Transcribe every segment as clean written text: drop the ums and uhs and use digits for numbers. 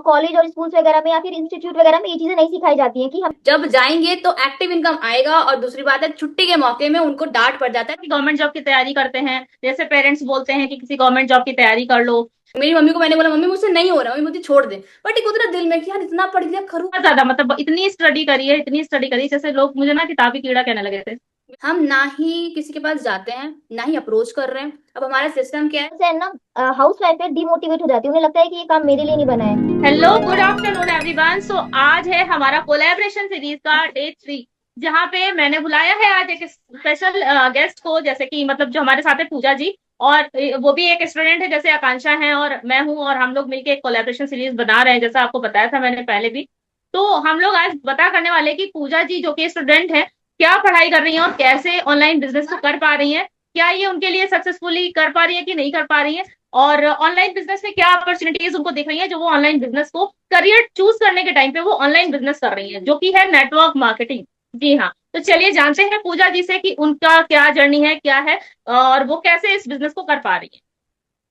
College और schools वगैरह में या फिर इंस्टीट्यूट वगैरह में ये चीजें नहीं सिखाई जाती हैं कि हम जब जाएंगे तो एक्टिव इनकम आएगा, और दूसरी बात है छुट्टी के मौके में उनको डांट पड़ जाता है कि गवर्नमेंट जॉब की तैयारी करते हैं, जैसे पेरेंट्स बोलते हैं कि किसी गवर्नमेंट जॉब की तैयारी कर लो। मेरी मम्मी को मैंने बोला मम्मी मुझसे नहीं हो रहा, मम्मी मुझे छोड़ दे, बट एक उतना दिल में कि यार इतना पढ़ लिया करूँ। बहुत ज्यादा मतलब इतनी स्टडी करी है, इतनी स्टडी करी, जैसे लोग मुझे ना किताबी कीड़ा कहने लगे थे। हम ना ही किसी के पास जाते हैं, ना ही अप्रोच कर रहे हैं। अब हमारा सिस्टम क्या है। से ना हाउस वाइफ है डिमोटिवेट हो जाती है, उन्हें लगता है कि ये काम मेरे लिए नहीं बना है। Hello, good afternoon everyone. So आज है हमारा कोलैबोरेशन सीरीज का डे 3, जहाँ पे मैंने बुलाया है आज एक स्पेशल गेस्ट को, जैसे कि मतलब जो हमारे साथ है पूजा जी। और वो भी एक स्टूडेंट है, जैसे आकांक्षा है और मैं हूँ, और हम लोग मिलके एक कोलैबोरेशन सीरीज बना रहे हैं, जैसा आपको बताया था मैंने पहले भी। तो हम लोग आज बता करने वाले हैं कि पूजा जी जो कि स्टूडेंट है, क्या पढ़ाई कर रही है और कैसे ऑनलाइन बिजनेस को कर पा रही है, क्या ये उनके लिए सक्सेसफुली कर पा रही है कि नहीं कर पा रही है, और ऑनलाइन बिजनेस में क्या अपॉर्चुनिटीज उनको दिख रही है, जो वो ऑनलाइन बिजनेस को करियर चूज करने के टाइम पे वो ऑनलाइन बिजनेस कर रही है, जो कि है नेटवर्क मार्केटिंग। जी हाँ, तो चलिए जानते हैं पूजा जी से कि उनका क्या जर्नी है, क्या है, और वो कैसे इस बिजनेस को कर पा रही है।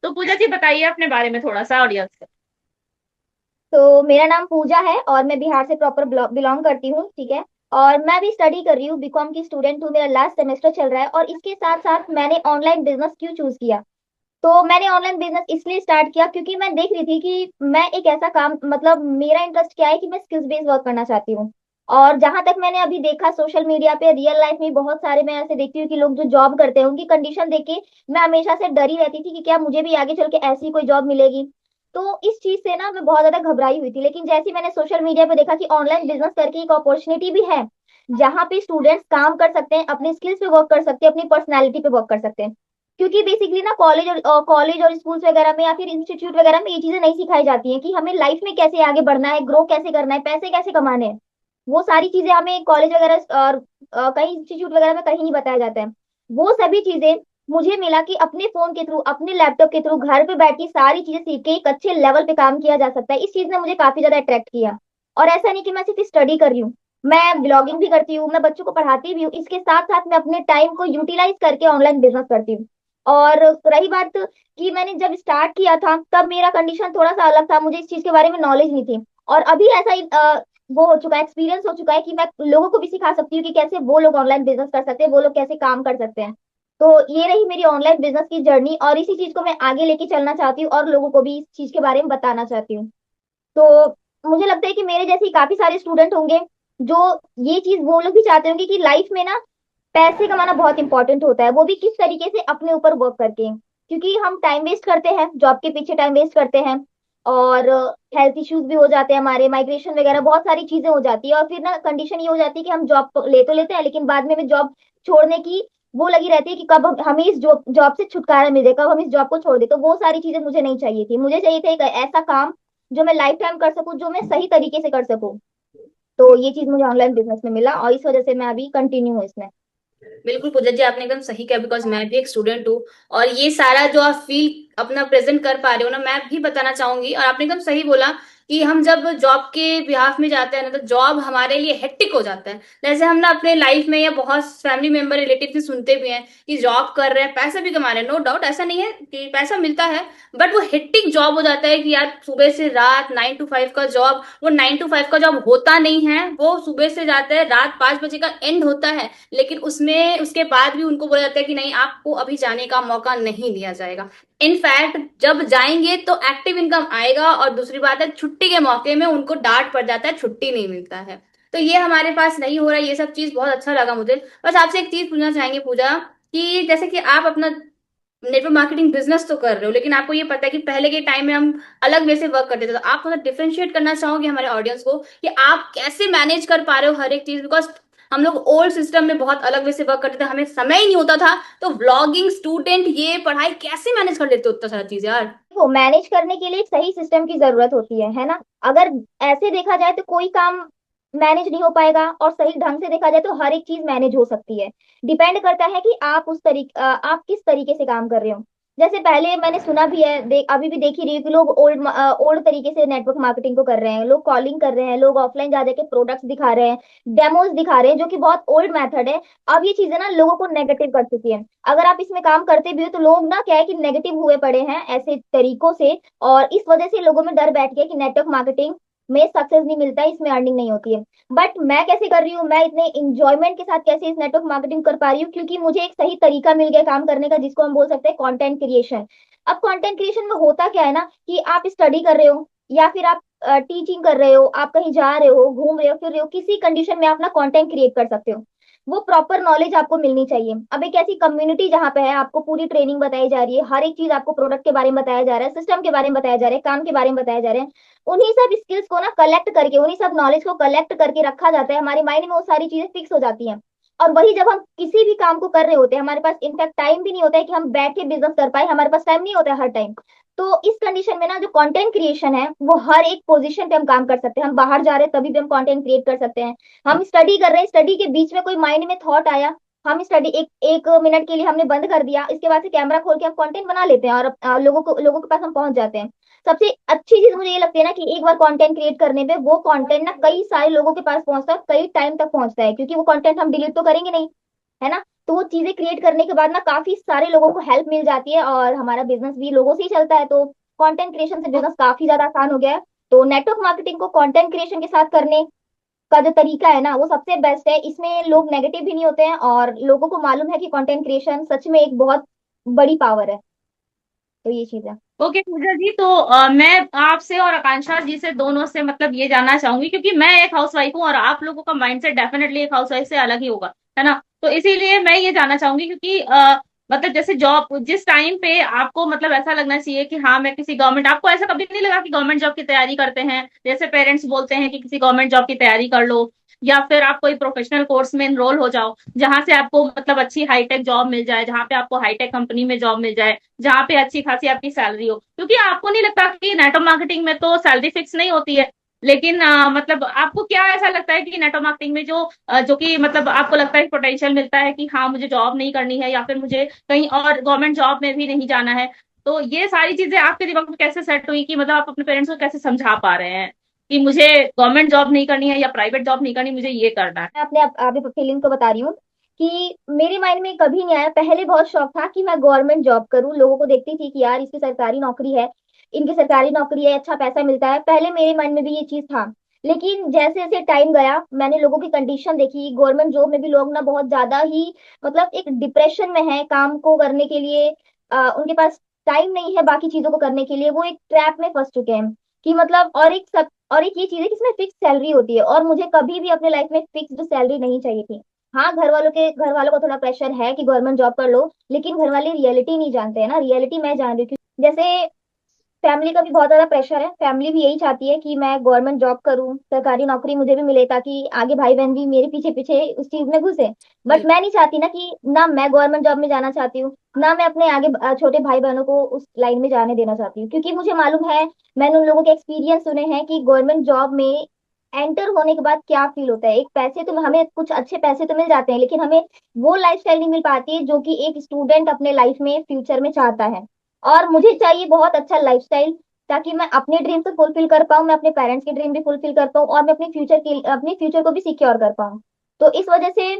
तो पूजा जी बताइए अपने बारे में थोड़ा सा ऑडियंस को। तो मेरा नाम पूजा है और मैं बिहार से प्रॉपर बिलोंग करती हूँ, ठीक है। और मैं भी स्टडी कर रही हूँ, बीकॉम की स्टूडेंट हूँ, मेरा लास्ट सेमेस्टर चल रहा है। और इसके साथ साथ मैंने ऑनलाइन बिजनेस क्यों चूज किया, तो मैंने ऑनलाइन बिजनेस इसलिए स्टार्ट किया क्योंकि मैं देख रही थी कि मैं एक ऐसा काम, मतलब मेरा इंटरेस्ट क्या है कि मैं स्किल्स बेस्ड वर्क करना चाहती हूँ। और जहां तक मैंने अभी देखा सोशल मीडिया पे, रियल लाइफ में बहुत सारे मैं ऐसे देखती हूँ कि लोग जो जॉब करते हैं उनकी कंडीशन देख के मैं हमेशा से डरी रहती थी कि क्या मुझे भी आगे चल के ऐसी कोई जॉब मिलेगी। तो इस चीज से ना मैं बहुत ज्यादा घबराई हुई थी। लेकिन जैसे ही मैंने सोशल मीडिया पे देखा कि ऑनलाइन बिजनेस करके एक अपॉर्चुनिटी भी है, जहाँ पे स्टूडेंट्स काम कर सकते हैं, अपने स्किल्स पे वर्क कर सकते हैं, अपनी पर्सनैलिटी पे वर्क कर सकते हैं। क्योंकि बेसिकली ना कॉलेज और स्कूल्स वगैरह में या फिर इंस्टीट्यूट वगैरह में ये चीजें नहीं सिखाई जाती हैं कि हमें लाइफ में कैसे आगे बढ़ना है, ग्रो कैसे करना है, पैसे कैसे कमाने हैं। वो सारी चीजें हमें कॉलेज वगैरह और कहीं इंस्टीट्यूट वगैरह में कहीं नहीं बताया जाता है। वो सभी चीजें मुझे मिला कि अपने फोन के थ्रू, अपने लैपटॉप के थ्रू घर पे बैठ के सारी चीजें सीख के एक अच्छे लेवल पे काम किया जा सकता है। इस चीज ने मुझे काफी ज्यादा अट्रैक्ट किया। और ऐसा नहीं कि मैं सिर्फ स्टडी कर रही हूँ, मैं ब्लॉगिंग भी करती हूँ, मैं बच्चों को पढ़ाती भी हूँ, इसके साथ साथ मैं अपने टाइम को यूटिलाइज करके ऑनलाइन बिजनेस करती हूँ। और रही बात कि मैंने जब स्टार्ट किया था तब मेरा कंडीशन थोड़ा सा अलग था, मुझे इस चीज के बारे में नॉलेज नहीं थी। और अभी ऐसा ही वो हो चुका है, एक्सपीरियंस हो चुका है कि मैं लोगों को भी सिखा सकती हूँ कि कैसे वो लोग ऑनलाइन बिजनेस कर सकते हैं, वो लोग कैसे काम कर सकते हैं। तो ये रही मेरी ऑनलाइन बिजनेस की जर्नी, और इसी चीज को मैं आगे लेके चलना चाहती हूँ और लोगों को भी इस चीज के बारे में बताना चाहती हूँ। तो मुझे लगता है कि मेरे जैसे ही काफी सारे स्टूडेंट होंगे जो ये चीज वो लोग भी चाहते होंगे कि लाइफ में ना पैसे कमाना बहुत इंपॉर्टेंट होता है, वो भी किस तरीके से, अपने ऊपर वर्क करके। क्योंकि हम टाइम वेस्ट करते हैं, जॉब के पीछे टाइम वेस्ट करते हैं, और हेल्थ इश्यूज भी हो जाते हैं, हमारे माइग्रेशन वगैरह बहुत सारी चीजें हो जाती है। और फिर ना कंडीशन ये हो जाती है कि हम जॉब तो लेते हैं, लेकिन बाद में भी जॉब छोड़ने की वो लगी रहती है कि कब हमें इस जॉब जॉब से छुटकारा मिले, कब हम इस जॉब को छोड़ दे। तो वो सारी चीजें मुझे नहीं चाहिए थी, मुझे चाहिए था एक ऐसा काम जो मैं लाइफ टाइम कर सकूं, जो मैं सही तरीके से कर सकूं। तो ये चीज मुझे ऑनलाइन बिजनेस में मिला और इस वजह से मैं अभी कंटिन्यू हूँ इसमें। बिल्कुल पूजा जी, आपने एकदम सही किया, बिकॉज मैं भी एक स्टूडेंट हूँ। और ये सारा जो आप फील अपना प्रेजेंट कर पा रहे हो ना, मैं भी बताना चाहूंगी। और आपने एकदम सही बोला कि हम जब जॉब के बिहाफ में जाते हैं ना, तो जॉब हमारे लिए हेक्टिक हो जाता है। जैसे हम ना अपने लाइफ में या बहुत फैमिली मेंबर रिलेटिव से सुनते भी हैं कि जॉब कर रहे हैं, पैसा भी कमा रहे हैं, नो डाउट, ऐसा नहीं है कि पैसा मिलता है। बट वो हेक्टिक जॉब हो जाता है कि यार सुबह से रात 9 to 5 का जॉब, वो 9 to 5 का जॉब होता नहीं है, वो सुबह से जाता है, रात 5 बजे का एंड होता है। लेकिन उसमें उसके बाद भी उनको बोला जाता है कि नहीं, आपको अभी जाने का मौका नहीं दिया जाएगा। इनफैक्ट जब जाएंगे तो एक्टिव इनकम आएगा, और दूसरी बात है छुट्टी के मौके में उनको डांट पड़ जाता है, छुट्टी नहीं मिलता है। तो ये हमारे पास नहीं हो रहा है, ये सब चीज बहुत अच्छा लगा मुझे। बस आपसे एक चीज पूछना चाहेंगे पूजा, कि जैसे कि आप अपना नेटवर्क मार्केटिंग बिजनेस तो कर रहे हो, लेकिन आपको ये पता है कि पहले के टाइम में हम अलग वे से वर्क करते थे। तो आप थोड़ा डिफरेंशिएट करना चाहोगे हमारे ऑडियंस को कि आप कैसे मैनेज कर पा रहे हो हर एक चीज, बिकॉज हम लोग ओल्ड सिस्टम में बहुत अलग वे से वर्क करते थे, हमें समय ही नहीं होता था। तो व्लॉगिंग, स्टूडेंट, ये पढ़ाई कैसे मैनेज कर लेते हो उतना सारा चीज यार। वो मैनेज करने के लिए एक सही सिस्टम की जरूरत होती है ना। अगर ऐसे देखा जाए तो कोई काम मैनेज नहीं हो पाएगा, और सही ढंग से देखा जाए तो हर एक चीज मैनेज हो सकती है। डिपेंड करता है कि आप आप किस तरीके से काम कर रहे हो। जैसे पहले मैंने सुना भी है, अभी भी देख ही रही हूँ कि लोग ओल्ड ओल्ड तरीके से नेटवर्क मार्केटिंग को कर रहे हैं, लोग कॉलिंग कर रहे हैं, लोग ऑफलाइन जा जाके प्रोडक्ट्स दिखा रहे हैं, डेमोज दिखा रहे हैं, जो कि बहुत ओल्ड मेथड है। अब ये चीजें ना लोगों को नेगेटिव कर चुकी है। अगर आप इसमें काम करते भी हो तो लोग ना क्या है कि नेगेटिव हुए पड़े हैं ऐसे तरीकों से, और इस वजह से लोगों में डर बैठ गया कि नेटवर्क मार्केटिंग में सक्सेस नहीं मिलता है, इसमें अर्निंग नहीं होती है। बट मैं कैसे कर रही हूँ, मैं इतने इंजॉयमेंट के साथ कैसे इस नेटवर्क मार्केटिंग कर पा रही हूँ, क्योंकि मुझे एक सही तरीका मिल गया काम करने का, जिसको हम बोल सकते हैं कंटेंट क्रिएशन। अब कंटेंट क्रिएशन में होता क्या है ना कि आप स्टडी कर रहे हो या फिर आप टीचिंग कर रहे हो, आप कहीं जा रहे हो, घूम रहे हो, फिर रहे हो, किसी कंडीशन में आप ना कंटेंट क्रिएट कर सकते हो। वो प्रॉपर नॉलेज आपको मिलनी चाहिए। अब एक ऐसी कम्युनिटी जहाँ पे है, आपको पूरी ट्रेनिंग बताई जा रही है, हर एक चीज आपको प्रोडक्ट के बारे में बताया जा रहा है, सिस्टम के बारे में बताया जा रहा है, काम के बारे में बताया जा रहा है। उन्हीं सब स्किल्स को ना कलेक्ट करके, उन्हीं सब नॉलेज को कलेक्ट करके रखा जाता है, हमारे माइंड में वो सारी चीजें फिक्स हो जाती हैं। और वही जब हम किसी भी काम को कर रहे होते हैं, हमारे पास इनफैक्ट टाइम भी नहीं होता है कि हम बैठ के बिजनेस कर पाए, हमारे पास टाइम नहीं होता है हर टाइम। तो इस कंडीशन में ना जो कंटेंट क्रिएशन है वो हर एक पोजीशन पे हम काम कर सकते हैं। हम बाहर जा रहे हैं तभी भी हम कंटेंट क्रिएट कर सकते हैं। हम स्टडी कर रहे हैं, स्टडी के बीच में कोई माइंड में थॉट आया, हम स्टडी एक एक मिनट के लिए हमने बंद कर दिया, इसके बाद से कैमरा खोल के हम कंटेंट बना लेते हैं और लोगों के पास हम पहुंच जाते हैं। सबसे अच्छी चीज मुझे ये लगती है ना कि एक बार कंटेंट क्रिएट करने पे वो कंटेंट ना कई सारे लोगों के पास पहुंचता है, कई टाइम तक पहुंचता है, क्योंकि वो कंटेंट हम डिलीट तो करेंगे नहीं, है ना। तो वो चीजें क्रिएट करने के बाद ना काफी सारे लोगों को हेल्प मिल जाती है, और हमारा बिजनेस भी लोगों से ही चलता है। तो कंटेंट क्रिएशन से बिजनेस काफी ज्यादा आसान हो गया है। तो नेटवर्क मार्केटिंग को कंटेंट क्रिएशन के साथ करने का जो तरीका है ना वो सबसे बेस्ट है। इसमें लोग नेगेटिव भी नहीं होते हैं, और लोगों को मालूम है कि कंटेंट क्रिएशन सच में एक बहुत बड़ी पावर है। तो ये चीज है। ओके पूजा जी, तो मैं आपसे और आकांक्षा जी से दोनों से मतलब ये जानना चाहूंगी, क्योंकि मैं एक हाउसवाइफ हूँ और आप लोगों का माइंडसेट डेफिनेटली एक हाउसवाइफ से अलग ही होगा, है ना। तो इसीलिए मैं ये जानना चाहूंगी, क्योंकि मतलब जैसे जॉब जिस टाइम पे आपको मतलब ऐसा लगना चाहिए कि हाँ मैं किसी गवर्नमेंट, आपको ऐसा कभी नहीं लगा कि गवर्नमेंट जॉब की तैयारी करते हैं, जैसे पेरेंट्स बोलते हैं कि किसी गवर्नमेंट जॉब की तैयारी कर लो, या फिर आप कोई प्रोफेशनल कोर्स में एनरोल हो जाओ जहां से आपको मतलब अच्छी हाईटेक जॉब मिल जाए, जहां पे आपको हाईटेक कंपनी में जॉब मिल जाए, जहां पे अच्छी खासी आपकी सैलरी हो, क्योंकि आपको नहीं लगता कि नेटवर्क मार्केटिंग में तो सैलरी फिक्स नहीं होती है। लेकिन मतलब आपको क्या ऐसा लगता है कि नेटवर्क मार्केटिंग में जो कि मतलब आपको लगता है पोटेंशियल मिलता है कि हाँ मुझे जॉब नहीं करनी है, या फिर मुझे कहीं और गवर्नमेंट जॉब में भी नहीं जाना है। तो ये सारी चीजें आपके दिमाग में कैसे सेट हुई कि मतलब आप अपने पेरेंट्स को कैसे समझा पा रहे हैं कि मुझे गवर्नमेंट जॉब नहीं करनी है या प्राइवेट जॉब नहीं करनी, मुझे ये करना है। मैं अपने अभी फीलिंग को बता रही हूँ कि मेरे माइंड में कभी नहीं आया। पहले बहुत शौक था कि मैं गवर्नमेंट जॉब करूँ, लोगों को देखती थी कि यार इसकी सरकारी नौकरी है, इनकी सरकारी नौकरी है, अच्छा पैसा मिलता है, पहले मेरे माइंड में भी ये चीज था। लेकिन जैसे जैसे टाइम गया, मैंने लोगों की कंडीशन देखी, गवर्नमेंट जॉब में भी लोग ना बहुत ज्यादा ही मतलब एक डिप्रेशन में है काम को करने के लिए। उनके पास टाइम नहीं है बाकी चीजों को करने के लिए, वो एक ट्रैप में फंस चुके हैं कि मतलब। और एक ये चीज है कि इसमें फिक्स सैलरी होती है, और मुझे कभी भी अपने लाइफ में फिक्स्ड सैलरी नहीं चाहिए थी। हाँ, घर वालों को थोड़ा प्रेशर है कि गवर्नमेंट जॉब कर लो, लेकिन घर वाले रियलिटी नहीं जानते हैं ना, रियलिटी मैं जान रही हूँ। जैसे फैमिली का भी बहुत ज्यादा प्रेशर है, फैमिली भी यही चाहती है कि मैं गवर्नमेंट जॉब करूं, सरकारी नौकरी मुझे भी मिले, ताकि आगे भाई बहन भी मेरे पीछे पीछे उस चीज में घुसे। बट मैं नहीं चाहती ना कि ना मैं गवर्नमेंट जॉब में जाना चाहती हूँ, ना मैं अपने आगे छोटे भाई बहनों को उस लाइन में जाने देना चाहती हूँ, क्योंकि मुझे मालूम है, मैंने उन लोगों के एक्सपीरियंस सुने हैं कि गवर्नमेंट जॉब में एंटर होने के बाद क्या फील होता है। एक पैसे तो हमें कुछ अच्छे पैसे तो मिल जाते हैं, लेकिन हमें वो लाइफस्टाइल नहीं मिल पाती है जो कि एक स्टूडेंट अपने लाइफ में फ्यूचर में चाहता है। और मुझे चाहिए बहुत अच्छा लाइफस्टाइल, ताकि मैं अपने ड्रीम को फुलफिल कर पाऊँ, मैं अपने पेरेंट्स के ड्रीम भी फुलफिल कर पाऊँ, और मैं अपने फ्यूचर को भी सिक्योर कर पाऊँ। तो इस वजह से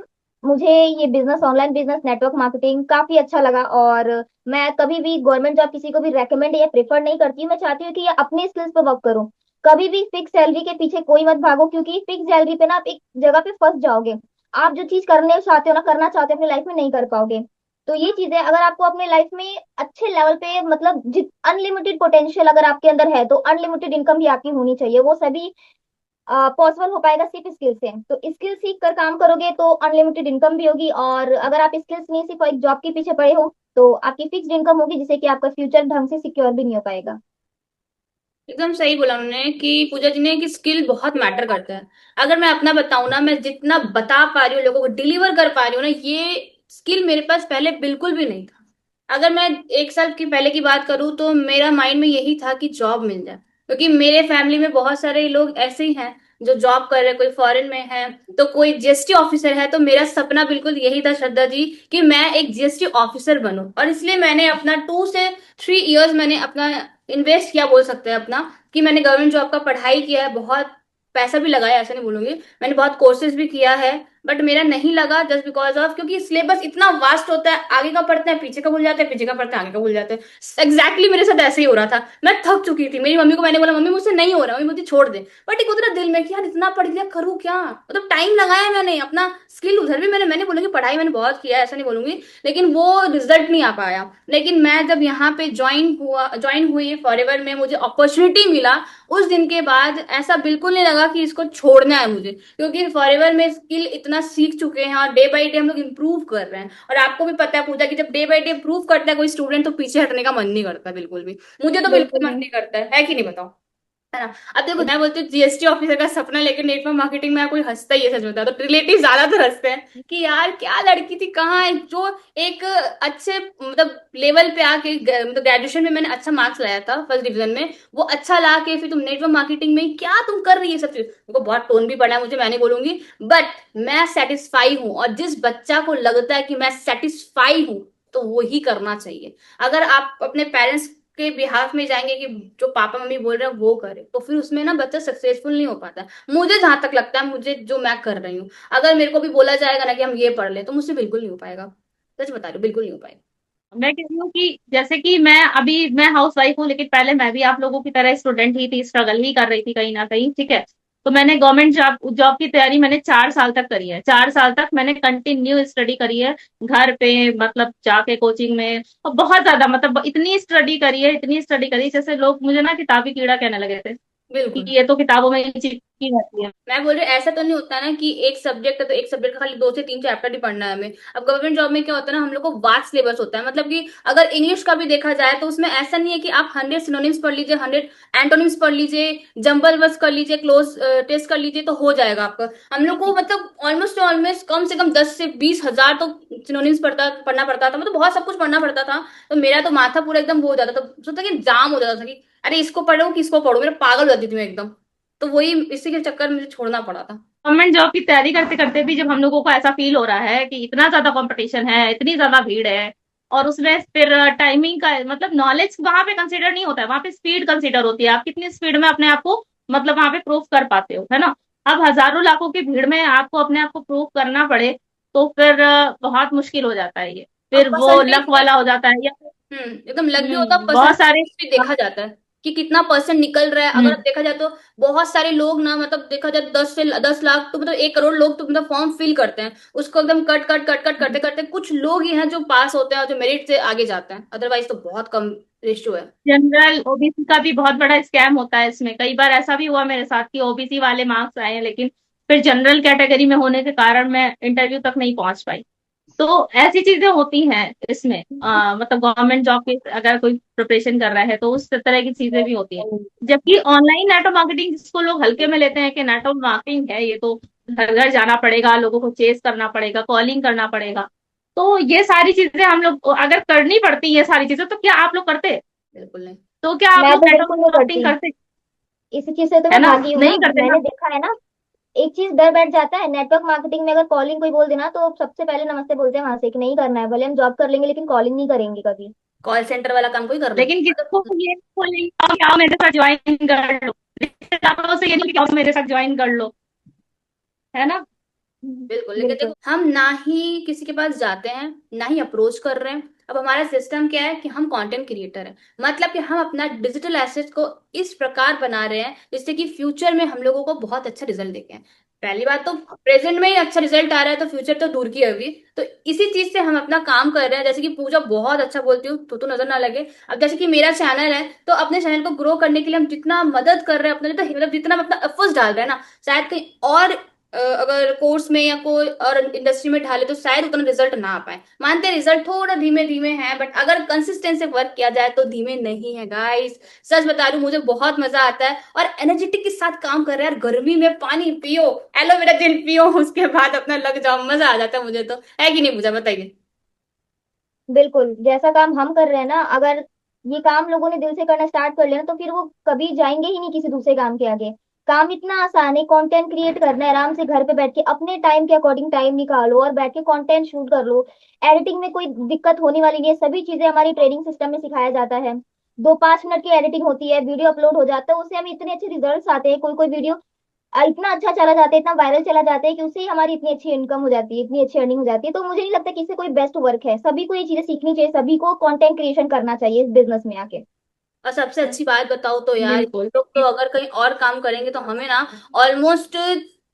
मुझे ये business, online business, network marketing काफी अच्छा लगा। और मैं कभी भी गवर्नमेंट जॉब किसी को भी रेकमेंड या प्रेफर नहीं करती हूँ। मैं चाहती हूँ कि ये अपने स्किल्स पे वर्क करूँ। कभी भी फिक्स सैलरी के पीछे कोई मत भागो, क्योंकि फिक्स सैलरी पे ना आप एक जगह पे फंस जाओगे। आप जो चीज करने चाहते हो ना, करना चाहते हो अपनी लाइफ में, नहीं कर पाओगे। तो ये चीज है, अगर आपको अपने लाइफ में अच्छे लेवल पे मतलब जित अनलिमिटेड पोटेंशियल अगर आपके अंदर है, तो अनलिमिटेड इनकम भी आपकी होनी चाहिए। वो सभी पॉसिबल हो पाएगा सिर्फ स्किल से। तो स्किल सीख कर काम करोगे तो अनलिमिटेड इनकम भी होगी, और अगर आप स्किल्स नहीं सिर्फ एक जॉब के पीछे पड़े हो तो आपकी फिक्स्ड इनकम होगी, जिससे कि आपका फ्यूचर ढंग से सिक्योर भी नहीं हो पाएगा। एकदम सही बोला उन्होंने कि पूजा जी ने कि स्किल बहुत मैटर करता है। अगर मैं अपना बताऊं ना, मैं जितना बता पा रही हूँ लोगों को, डिलीवर कर पा रही हूँ ना, ये स्किल मेरे पास पहले बिल्कुल भी नहीं था। अगर मैं 1 साल की पहले की बात करूँ तो मेरा माइंड में यही था कि जॉब मिल जाए, क्योंकि मेरे फैमिली में बहुत सारे लोग ऐसे ही हैं जो जॉब कर रहे हैं, कोई फॉरेन में है, तो कोई जीएसटी ऑफिसर है। तो मेरा सपना बिल्कुल यही था श्रद्धा जी, कि मैं एक जीएसटी ऑफिसर बनूं। और इसलिए मैंने अपना 2 से 3 इयर्स मैंने अपना इन्वेस्ट किया, बोल सकते हैं अपना, कि मैंने गवर्नमेंट जॉब का पढ़ाई किया है, बहुत पैसा भी लगाया, ऐसा नहीं बोलूंगी, मैंने बहुत कोर्सेज भी किया है। बट मेरा नहीं लगा, जस्ट बिकॉज ऑफ, क्योंकि सिलेबस इतना वास्ट होता है, आगे का पढ़ते हैं पीछे का भूल जाते हैं, पीछे का पढ़ते हैं आगे का भूल जाते हैं। एग्जैक्टली मेरे साथ ऐसे ही हो रहा था। मैं थक चुकी थी, मेरी मम्मी को मैंने बोला मम्मी मुझसे नहीं हो रहा, मम्मी बोलती छोड़ दे। बट एक उतना दिल में कि यार इतना पढ़ लिया, करूँ क्या, मतलब टाइम लगाया मैंने, अपना स्किल उधर भी मैंने बोलूंगी पढ़ाई मैंने बहुत किया है, ऐसा नहीं बोलूंगी, लेकिन वो रिजल्ट नहीं आ पाया। लेकिन मैं जब यहाँ पे ज्वाइन हुई फॉरएवर में, मुझे अपॉर्चुनिटी मिला, उस दिन के बाद ऐसा बिल्कुल नहीं लगा कि इसको छोड़ना है मुझे, क्योंकि फॉरएवर में स्किल इतना सीख चुके हैं और डे बाय डे हम लोग इम्प्रूव कर रहे हैं। और आपको भी पता है पूजा, कि जब डे बाय डे इम्प्रूव करता है कोई स्टूडेंट, तो पीछे हटने का मन नहीं करता बिल्कुल भी। मुझे तो बिल्कुल बिल्कुल मन नहीं। नहीं करता है कि नहीं, बताओ, है ना। अब देखो मैं बोलती हूँ जीएसटी ऑफिसर का सपना लेकर नेटवर्क मार्केटिंग में, कोई हंसता ही है सच बता, तो रिलेटिव ज्यादातर हंसते हैं कि यार क्या लड़की थी, कहाँ है, जो एक अच्छे मतलब लेवल पे आके मतलब ग्रेजुएशन में मैंने अच्छा मार्क्स लाया था, फर्स्ट डिवीजन में, वो अच्छा ला के फिर तुम नेटवर्क मार्केटिंग में क्या तुम कर रही है सब चीज। देखो बहुत टोन भी पड़ा है मुझे, मैं नहीं बोलूंगी, बट मैं सेटिस्फाई हूँ, और जिस बच्चा को लगता है कि मैं सेटिस्फाई हूँ, तो वो ही करना चाहिए। अगर आप अपने पेरेंट्स के बिहाफ में जाएंगे कि जो पापा मम्मी बोल रहे हैं वो करे, तो फिर उसमें ना बच्चा सक्सेसफुल नहीं हो पाता। मुझे जहां तक लगता है, मुझे जो मैं कर रही हूँ, अगर मेरे को भी बोला जाएगा ना कि हम ये पढ़ ले, तो मुझसे बिल्कुल नहीं हो पाएगा, सच बता रही हूँ, बिल्कुल नहीं हो पाएगा। मैं कह रही हूँ कि जैसे कि मैं हाउस वाइफ हूँ, लेकिन पहले मैं भी आप लोगों की तरह स्टूडेंट ही थी, स्ट्रगल ही कर रही थी कहीं ना कहीं, ठीक है। तो मैंने गवर्नमेंट जॉब जॉब की तैयारी मैंने 4 साल तक करी है, 4 साल तक मैंने कंटिन्यू स्टडी करी है, घर पे मतलब जाके कोचिंग में, और बहुत ज्यादा मतलब इतनी स्टडी करी है, इतनी स्टडी करी, जैसे लोग मुझे ना किताबी कीड़ा कहने लगे थे कि बिल्कुल। ये तो किताबों में ही चिपकी रहती है। मैं बोल रही हूँ ऐसा तो नहीं होता ना कि एक सब्जेक्ट है तो एक सब्जेक्ट का खाली 2 से 3 चैप्टर ही पढ़ना है हमें। अब गवर्नमेंट जॉब में क्या होता है ना, हम लोग को वास्ट सिलेबस होता है, मतलब कि अगर इंग्लिश का भी देखा जाए तो उसमें ऐसा नहीं है कि आप 100 सिनोनिम्स पढ़ लीजिए, 100 एंटोनिम्स पढ़ लीजिए, जंबल वर्ड्स कर लीजिए, क्लोज टेस्ट कर लीजिए, तो हो जाएगा आपका। हम लोग को मतलब ऑलमोस्ट ऑलमोस्ट कम से कम 10 से 20 हजार तो सिनोनिम्स पढ़ना पड़ता था, मतलब बहुत सब कुछ पढ़ना पड़ता था। तो मेरा तो माथा पूरा एकदम वो हो जाता था, सोचता कि जाम हो जाता था कि अरे इसको पढ़ो कि इसको पढ़ो, मेरा पागल हो जाती थी मैं एकदम। तो वही इसी के चक्कर में मुझे छोड़ना पड़ा था। गवर्नमेंट जॉब की तैयारी करते करते भी जब हम लोगों को ऐसा फील हो रहा है कि इतना ज्यादा कंपटीशन है, इतनी ज्यादा भीड़ है, और उसमें फिर टाइमिंग का मतलब नॉलेज वहां पे कंसीडर नहीं होता है, वहां पे स्पीड कंसीडर होती है, आप कितनी स्पीड में अपने आप को मतलब वहां पे प्रूव कर पाते हो, है ना। अब हजारों लाखों की भीड़ में आपको अपने आप को प्रूव करना पड़े, तो फिर बहुत मुश्किल हो जाता है ये, अब फिर वो परसेंटेज लक वाला हो जाता है या एकदम लग भी होता, बहुत सारे। परसेंटेज भी देखा जाता है कि कितना परसेंट निकल रहा है। अगर हम्म। आप देखा जाए तो बहुत सारे लोग ना, मतलब देखा जाए 10 से 10 लाख, तो मतलब 1 करोड़ लोग तो मतलब फॉर्म फिल करते हैं, उसको एकदम कट कट कट कट करते करते कुछ लोग ही हैं जो पास होते हैं और जो मेरिट से आगे जाते हैं, अदरवाइज तो बहुत कम रेशियो है। जनरल ओबीसी का भी बहुत बड़ा स्कैम होता है इसमें, कई बार ऐसा भी हुआ मेरे साथ कि ओबीसी वाले मार्क्स आए हैं, लेकिन फिर जनरल कैटेगरी में होने के कारण मैं इंटरव्यू तक नहीं पहुंच पाई। तो ऐसी चीजें होती हैं इसमें, मतलब गवर्नमेंट जॉब की अगर कोई प्रिपरेशन कर रहा है तो उस तरह की चीजें भी होती हैं। जबकि ऑनलाइन नेटवर्क मार्केटिंग जिसको लोग हल्के में लेते हैं कि नेटवर्क मार्केटिंग है ये, तो घर घर जाना पड़ेगा, लोगों को चेस करना पड़ेगा, कॉलिंग करना पड़ेगा, तो ये सारी चीजें हम लोग अगर करनी पड़ती ये सारी चीजें, तो क्या आप लोग करते? बिल्कुल नहीं। तो क्या आप मैं लोग तो नेटवर्क बिल्कुल नहीं मार्केटिंग करती, करते? इसी चीज से तो है मैं ना, भागी हूँ ना, नहीं करते मैंने ना। देखा है ना। एक चीज डर बैठ जाता है नेटवर्क मार्केटिंग में, अगर कॉलिंग कोई बोल देना तो सबसे पहले नमस्ते बोलते हैं वहां से कि नहीं करना है, भले हम जॉब कर लेंगे लेकिन कॉलिंग नहीं करेंगे कभी। कॉल सेंटर वाला काम कोई कर लो। लेकिन किसको ये बोलेंगे कि आओ मेरे साथ ज्वाइन कर लो, रिश्तेदारों से ये नहीं कि आओ मेरे साथ ज्वाइन कर लो, है ना। बिल्कुल, लेकिन बिल्कुल। देखो हम ना ही किसी के पास जाते हैं, ना ही अप्रोच कर रहे हैं। अब हमारा सिस्टम क्या है कि हम कंटेंट क्रिएटर हैं, मतलब कि हम अपना डिजिटल एसेट को इस प्रकार बना रहे हैं जिससे कि फ्यूचर में हम लोगों को बहुत अच्छा रिजल्ट देखें। पहली बात तो प्रेजेंट में ही अच्छा रिजल्ट आ रहा है, तो फ्यूचर तो दूर की है अभी। तो इसी चीज से हम अपना काम कर रहे हैं, जैसे कि पूजा बहुत अच्छा बोलती हूँ तो नजर ना लगे। अब जैसे कि मेरा चैनल है, तो अपने चैनल को ग्रो करने के लिए हम जितना मदद कर रहे हैं अपने, तो मतलब जितना हम अपना एफर्ट्स डाल रहे हैं ना, शायद कहीं और अगर कोर्स में या कोई और इंडस्ट्री में ढाले तो शायद उतना रिजल्ट ना आ पाए। मानते हैं रिजल्ट थोड़ा धीमे धीमे है, बट अगर कंसिस्टेंट से वर्क किया जाए तो धीमे नहीं है गाइस। सच बता रही हूँ, मुझे बहुत मजा आता है और एनर्जेटिक के साथ काम कर रहे हैं। और गर्मी में पानी पियो, एलोवेरा जेल पियो, उसके बाद अपना लग जाओ, मजा आ जाता है मुझे तो, है कि नहीं पूजा, बताइए। बिल्कुल जैसा काम हम कर रहे हैं ना, अगर ये काम लोगों ने दिल से करना स्टार्ट कर लिया ना, तो फिर वो कभी जाएंगे ही नहीं किसी दूसरे काम के आगे। काम इतना आसान है, कंटेंट क्रिएट करना है, आराम से घर पे बैठ के अपने टाइम के अकॉर्डिंग टाइम निकालो और बैठ के कंटेंट शूट कर लो। एडिटिंग में कोई दिक्कत होने वाली नहीं है, सभी चीजें हमारी ट्रेनिंग सिस्टम में सिखाया जाता है। 2-5 मिनट की एडिटिंग होती है, वीडियो अपलोड हो जाता है, उससे हमें इतने अच्छे रिजल्ट्स आते हैं। कोई कोई वीडियो इतना अच्छा चला जाता है, इतना वायरल चला जाता है कि उससे ही हमारी इतनी अच्छी इनकम हो जाती है, इतनी अच्छी अर्निंग हो जाती है। तो मुझे नहीं लगता कि इससे कोई बेस्ट वर्क है, सभी को ये चीजें सीखनी चाहिए, सभी को कंटेंट क्रिएशन करना चाहिए इस बिजनेस में आके। और सबसे अच्छी बात बताओ तो यार, बिल्कुल। लोग तो अगर कहीं और काम करेंगे तो हमें ना ऑलमोस्ट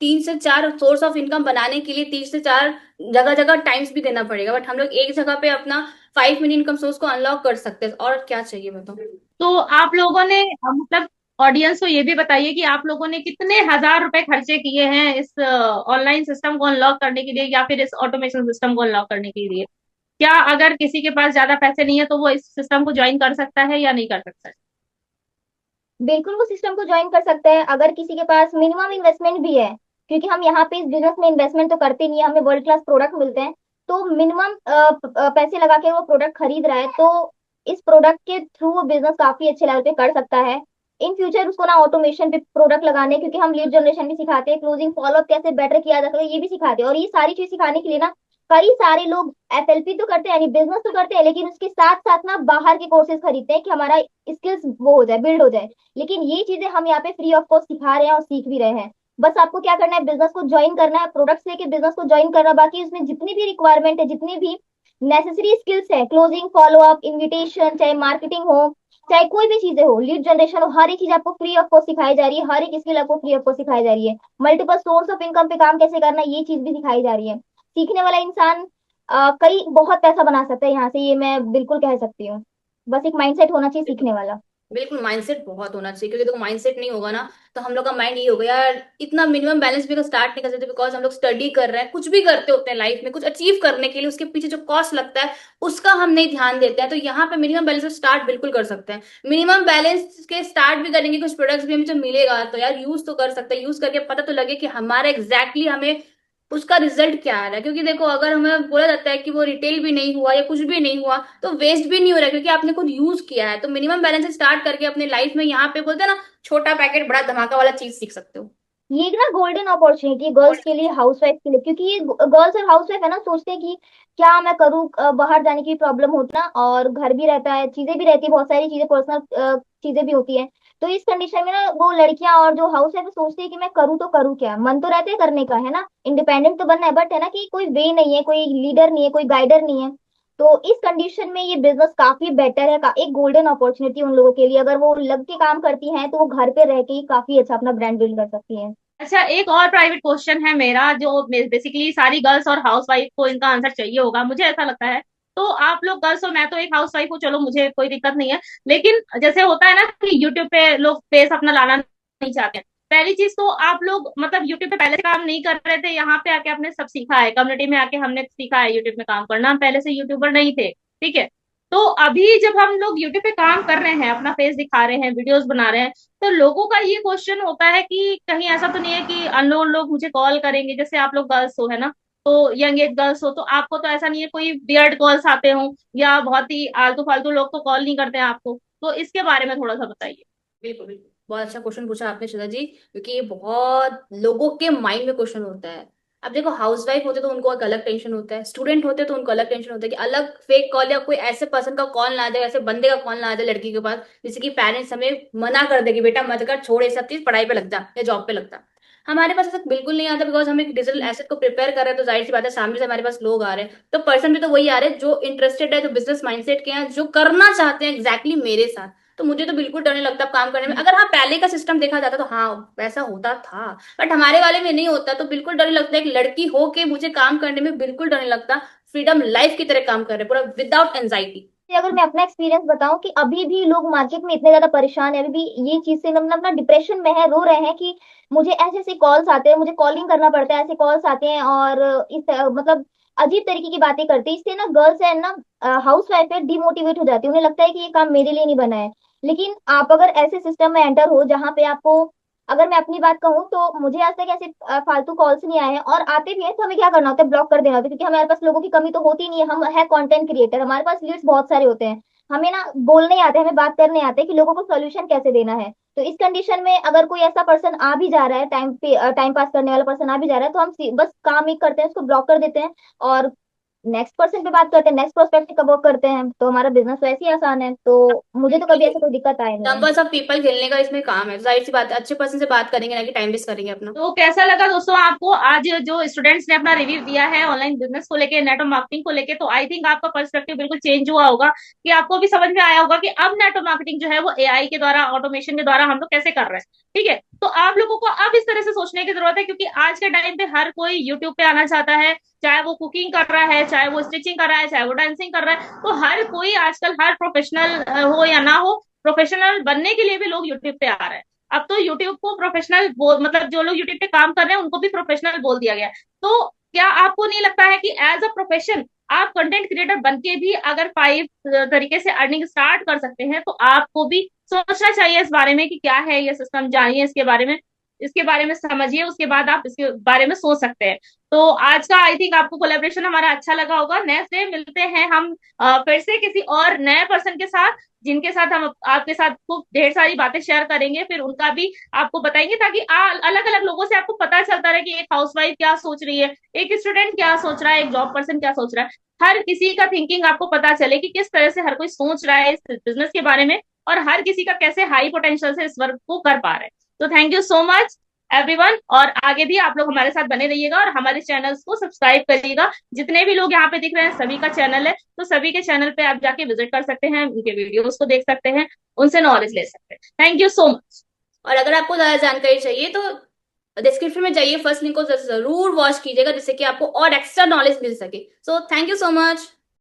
3 से 4 सोर्स ऑफ इनकम बनाने के लिए 3 से 4 जगह जगह टाइम्स भी देना पड़ेगा, बट हम लोग एक जगह पे अपना 5 मिनट इनकम सोर्स को अनलॉक कर सकते हैं। और क्या चाहिए बताओ। तो आप लोगों ने मतलब ऑडियंस को ये भी बताइए कि आप लोगों ने कितने हजार रुपए खर्चे किए हैं इस ऑनलाइन सिस्टम को अनलॉक करने के लिए या फिर इस ऑटोमेशन सिस्टम को अनलॉक करने के लिए। क्या अगर किसी के पास ज्यादा पैसे नहीं है तो वो इस सिस्टम को ज्वाइन कर सकता है या नहीं कर सकता है? बिल्कुल वो सिस्टम को ज्वाइन कर सकते हैं अगर किसी के पास मिनिमम इन्वेस्टमेंट भी है, क्योंकि हम यहाँ पे इस बिजनेस में इन्वेस्टमेंट तो करते नहीं है, हमें वर्ल्ड क्लास प्रोडक्ट मिलते हैं। तो मिनिमम पैसे लगा के वो प्रोडक्ट खरीद रहा है, तो इस प्रोडक्ट के थ्रू वो बिजनेस काफी अच्छे लेवल पे कर सकता है। इन फ्यूचर उसको ना ऑटोमेशन पे प्रोडक्ट लगाने, क्योंकि हम लीड जनरेशन भी सिखाते हैं, क्लोजिंग फॉलोअप कैसे बेटर किया जा सकता है ये भी सिखाते हैं। और ये सारी चीज सिखाने के लिए ना कई सारे लोग एफएलपी तो करते हैं, यानी बिजनेस तो करते हैं, लेकिन उसके साथ साथ ना बाहर के कोर्सेज खरीदते हैं कि हमारा स्किल्स वो हो जाए, बिल्ड हो जाए। लेकिन ये चीजें हम यहाँ पे फ्री ऑफ कॉस्ट सिखा रहे हैं और सीख भी रहे हैं। बस आपको क्या करना है, बिजनेस को ज्वाइन करना है, प्रोडक्ट्स लेके बिजनेस को ज्वाइन करना। बाकी उसमें जितनी भी रिक्वायरमेंट है, जितनी भी नेसेसरी स्किल्स है, क्लोजिंग फॉलोअप इन्विटेशन, चाहे मार्केटिंग हो, चाहे कोई भी चीजें हो, लीड जनरेशन हो, हर एक चीज आपको फ्री ऑफ कॉस्ट सिखाई जा रही है। हर एक स्किल आपको फ्री ऑफ कॉस्ट सिखाई जा रही है। मल्टीपल सोर्स ऑफ इनकम पे काम कैसे करना, ये चीज भी सिखाई जा रही है। सीखने वाला इंसान कई बहुत पैसा बना सकता है यहाँ से, ये मैं बिल्कुल कह सकती हूँ। बस एक माइंडसेट होना चाहिए सीखने वाला। बिल्कुल माइंडसेट बहुत होना चाहिए, क्योंकि देखो माइंडसेट नहीं होगा ना तो हम लोग का माइंड ये होगा यार इतना मिनिमम बैलेंस भी स्टार्ट नहीं कर सकते, बिकॉज हम लोग स्टडी कर रहे हैं, कुछ भी करते होते हैं लाइफ में, कुछ अचीव करने के लिए उसके पीछे जो कॉस्ट लगता है उसका हम नहीं ध्यान देते हैं। तो यहाँ पे मिनिमम बैलेंस से स्टार्ट बिल्कुल कर सकते हैं। मिनिमम बैलेंस के स्टार्ट भी करेंगे, कुछ प्रोडक्ट्स भी हमें जो मिलेगा तो यार यूज तो कर सकते हैं, यूज करके पता तो लगे कि हमारा एग्जैक्टली हमें उसका रिजल्ट क्या आ रहा है। क्योंकि देखो अगर हमें बोला जाता है कि वो रिटेल भी नहीं हुआ या कुछ भी नहीं हुआ तो वेस्ट भी नहीं हो रहा है, क्योंकि आपने खुद यूज किया है। तो मिनिमम बैलेंस से स्टार्ट करके अपने लाइफ में यहाँ पे बोलते हैं ना, छोटा पैकेट बड़ा धमाका वाला चीज सीख सकते हो। ये एक ना गोल्डन अपॉर्चुनिटी है गर्ल्स के लिए, हाउसवाइफ के लिए, क्योंकि ये गर्ल्स और हाउसवाइफ है ना, सोचते हैं कि क्या मैं करूँ, बाहर जाने की प्रॉब्लम होती है ना, और घर भी रहता है, चीजें भी रहती है, बहुत सारी चीजें पर्सनल चीजें भी होती है। तो इस कंडीशन में ना वो लड़कियां और जो हाउस वाइफ सोचती है कि मैं करूँ तो करूँ क्या, मन तो रहता है करने का, है ना, इंडिपेंडेंट तो बनना है, बट है ना कि कोई वे नहीं है, कोई लीडर नहीं है, कोई गाइडर नहीं है। तो इस कंडीशन में ये बिजनेस काफी बेटर है, एक गोल्डन अपॉर्चुनिटी उन लोगों के लिए। अगर वो लग के काम करती हैं तो वो घर पे रह के ही काफी अच्छा अपना ब्रांड बिल्ड कर सकती हैं। अच्छा, एक और प्राइवेट क्वेश्चन है मेरा जो बेसिकली सारी गर्ल्स और हाउस वाइफ को इनका आंसर चाहिए होगा, मुझे ऐसा लगता है। तो आप लोग गर्ल्स हो, मैं तो एक हाउस वाइफ हूँ, चलो मुझे कोई दिक्कत नहीं है। लेकिन जैसे होता है ना कि यूट्यूब पे लोग फेस अपना लाना नहीं चाहते हैं। पहली चीज तो आप लोग मतलब यूट्यूब पे पहले से काम नहीं कर रहे थे, यहाँ पे आके आपने सब सीखा है, कम्युनिटी में आके हमने सीखा है यूट्यूब में काम करना, हम पहले से यूट्यूबर नहीं थे, ठीक है। तो अभी जब हम लोग यूट्यूब पे काम कर रहे हैं, अपना फेस दिखा रहे हैं, वीडियोस बना रहे हैं, तो लोगों का ये क्वेश्चन होता है कि कहीं ऐसा तो नहीं है कि अननोन लोग मुझे कॉल करेंगे, जैसे आप लोग गर्ल्स हो, है ना, तो यंग एज गर्ल्स हो, तो आपको तो ऐसा नहीं है कोई वियर्ड कॉल्स आते हो या बहुत ही आलतू फालतू लोग तो कॉल नहीं करते हैं आपको। तो इसके बारे में थोड़ा सा बताइए। बिल्कुल बिल्कुल, बहुत अच्छा क्वेश्चन पूछा आपने श्रद्धा जी, क्योंकि ये बहुत लोगों के माइंड में क्वेश्चन होता है। अब देखो हाउसवाइफ होते तो उनको एक अलग टेंशन होता है, स्टूडेंट होते तो उनको अलग टेंशन होता है कि अलग फेक कॉल या कोई ऐसे पर्सन का कॉल ना आ जाए, ऐसे बंदे का कॉल ना आ जाए लड़की के पास, जिससे कि पेरेंट्स हमें मना कर दे कि बेटा मत कर, छोड़ ये सब चीज, पढ़ाई पे लग जा या जॉब पे लग जा। हमारे पास ऐसा बिल्कुल नहीं आता, बिकॉज हम एक डिजिटल एसेट को प्रिपेयर कर रहे हैं, तो जाहिर सी बात है सामने से हमारे पास लोग आ रहे हैं, तो पर्सन भी तो वही आ रहे हैं जो इंटरेस्टेड है, जो बिजनेस माइंडसेट के हैं, जो करना चाहते हैं एग्जैक्टली मेरे साथ। तो मुझे तो बिल्कुल डर नहीं लगता काम करने में। अगर हाँ पहले का सिस्टम देखा जाता तो हाँ वैसा होता था, बट हमारे वाले में नहीं होता, तो बिल्कुल डर नहीं लगता। एक लड़की हो के मुझे काम करने में बिल्कुल डर नहीं लगता। फ्रीडम लाइफ की तरह काम कर रहे हैं, पूरा विदाउट एंजाइटी। अगर मैं अपना एक्सपीरियंस बताऊं कि अभी भी लोग मार्केट में इतने ज्यादा परेशान है, अभी भी ये चीज से मतलब अपना डिप्रेशन में है, रो रहे हैं कि मुझे ऐसे ऐसे कॉल्स आते हैं, मुझे कॉलिंग करना पड़ता है, ऐसे कॉल्स आते हैं और इस मतलब अजीब तरीके की बातें करते हैं। इससे ना गर्ल्स है ना, हाउस वाइफ है, डिमोटिवेट हो जाती है, उन्हें लगता है कि ये काम मेरे लिए नहीं बना है। लेकिन आप अगर ऐसे सिस्टम में एंटर हो जहाँ पे आपको, अगर मैं अपनी बात कहूँ तो मुझे आज तक ऐसे फालतू कॉल्स नहीं आए हैं, और आते भी हैं तो हमें क्या करना होता है, ब्लॉक कर देना होता है, क्योंकि हमारे पास लोगों की कमी तो होती नहीं है, हम है कंटेंट क्रिएटर, हमारे पास लीड्स बहुत सारे होते हैं। हमें ना बोलने आते हैं, हमें बात करने आते हैं कि लोगों को सोल्यूशन कैसे देना है। तो इस कंडीशन में अगर कोई ऐसा पर्सन आ भी जा रहा है, टाइम पास करने वाला पर्सन आ भी जा रहा है, तो हम बस काम ही करते हैं, उसको ब्लॉक कर देते हैं और नेक्स्ट पर्सन पे बात करते हैं, नेक्स्ट प्रोस्पेक्ट का वर्क करते हैं। तो हमारा बिजनेस वैसे ही आसान है। तो मुझे तो कभी ऐसा कोई दिक्कत आया नहीं है। नंबर्स ऑफ पीपल खेलने का इसमें काम है, तो जाहिर सी बात है अच्छे पर्सन से बात करेंगे ना कि टाइम वेस्ट करेंगे अपना। तो कैसा लगा दोस्तों आपको आज जो स्टूडेंट्स ने अपना रिव्यू दिया है ऑनलाइन बिजनेस को लेके, नेटवर्क मार्केटिंग को लेके? तो आई थिंक आपका पर्सपेक्टिव बिल्कुल चेंज हुआ होगा कि आपको भी समझ में आया होगा कि अब नेटवर्क मार्केटिंग जो है वो एआई के द्वारा, ऑटोमेशन के द्वारा हम लोग कैसे कर रहे हैं। ठीक है, तो आप लोगों को अब इस तरह से सोचने की जरूरत है, क्योंकि आज के टाइम पे हर कोई यूट्यूब पे आना चाहता है, चाहे वो कुकिंग कर रहा है, चाहे वो स्टिचिंग कर रहा है, चाहे वो डांसिंग कर रहा है। तो हर कोई आजकल, हर प्रोफेशनल हो या ना हो, प्रोफेशनल बनने के लिए भी लोग यूट्यूब पे आ रहे हैं। अब तो यूट्यूब को प्रोफेशनल बोल, मतलब जो लोग यूट्यूब पे काम कर रहे हैं उनको भी प्रोफेशनल बोल दिया गया है। तो क्या आपको नहीं लगता है कि एज अ प्रोफेशन आप कंटेंट क्रिएटर बन के भी अगर 5 तरीके से अर्निंग स्टार्ट कर सकते हैं, तो आपको भी सोचना चाहिए इस बारे में कि क्या है ये सिस्टम, जानिए इसके बारे में, इसके बारे में समझिए, उसके बाद आप इसके बारे में सोच सकते हैं। तो आज का आई थिंक आपको कोलेब्रेशन हमारा अच्छा लगा होगा। नेक्स्ट डे मिलते हैं हम फिर से किसी और नए पर्सन के साथ, जिनके साथ हम आपके साथ खूब ढेर सारी बातें शेयर करेंगे, फिर उनका भी आपको बताएंगे, ताकि अलग अलग लोगों से आपको पता चलता रहे कि एक हाउसवाइफ क्या सोच रही है, एक स्टूडेंट क्या सोच रहा है, एक जॉब पर्सन क्या सोच रहा है। हर किसी का थिंकिंग आपको पता चले कि किस तरह से हर कोई सोच रहा है इस बिजनेस के बारे में, और हर किसी का कैसे हाई पोटेंशियल से इस वर्क को कर पा रहे हैं। तो thank you so much everyone, और आगे भी आप लोग हमारे साथ बने रहिएगा और हमारे चैनल्स को सब्सक्राइब करिएगा। जितने भी लोग यहाँ पे दिख रहे हैं सभी का चैनल है, तो सभी के चैनल पे आप जाके विजिट कर सकते हैं, उनके वीडियोस को देख सकते हैं, उनसे नॉलेज ले सकते हैं। Thank you so much. और अगर आपको ज्यादा जानकारी चाहिए तो डिस्क्रिप्शन में जाइए, फर्स्ट लिंक को जरूर वॉच कीजिएगा, जिससे कि आपको और एक्स्ट्रा नॉलेज मिल सके। So thank you so much.